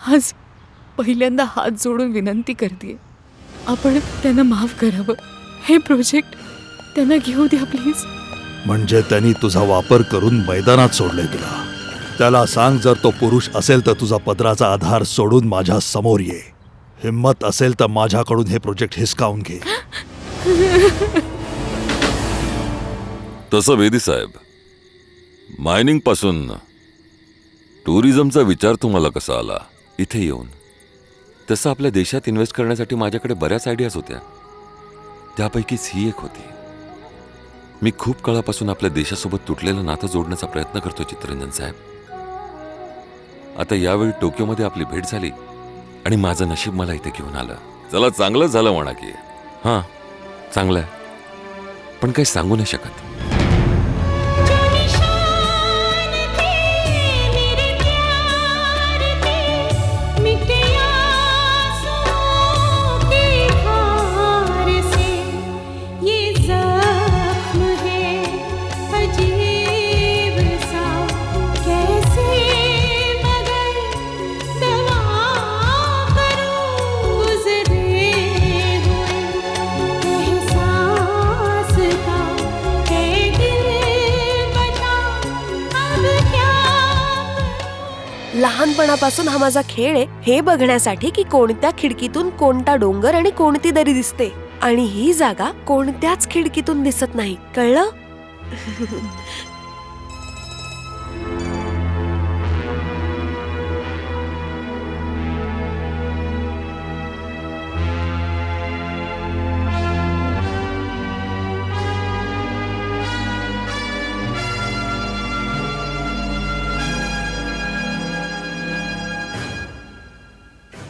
आज पहिल्यांदा हात जोडून विनंती करते, आपण त्यांना माफ करावं. हे प्रोजेक्ट त्यांना घेऊ द्या प्लीज. म्हणजे त्यांनी तुझा वापर करून मैदानात सोडले तुला. त्याला सांग, जर तो पुरुष असेल तर तुझा पदराचा आधार सोडून माझ्या समोर ये. हिम्मत असेल तर माझ्याकडून हे प्रोजेक्ट हिसकावून घे. तसं वेदी साहेब, मायनिंग पासून टुरिझमचा विचार तुम्हाला कसा आला इथे येऊन? तसं आपल्या देशात इन्व्हेस्ट करण्यासाठी माझ्याकडे बऱ्याच आयडियाज होत्या, त्यापैकीच ही एक होती. मी खूप काळापासून आपल्या देशासोबत तुटलेलं नातं जोडण्याचा प्रयत्न करतो चित्तरंजन साहेब. आता यावेळी टोक्योमध्ये आपली भेट झाली आणि माझं नशीब मला इथे घेऊन आलं. चला, चांगलंच झालं म्हणा की. हां, चांगलं आहे, पण काही सांगू नाही शकत. लहानपणापासून हा माझा खेळ आहे हे बघण्यासाठी की कोणत्या खिडकीतून कोणता डोंगर आणि कोणती दरी दिसते, आणि ही जागा कोणत्याच खिडकीतून दिसत नाही. कळलं?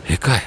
हे काय?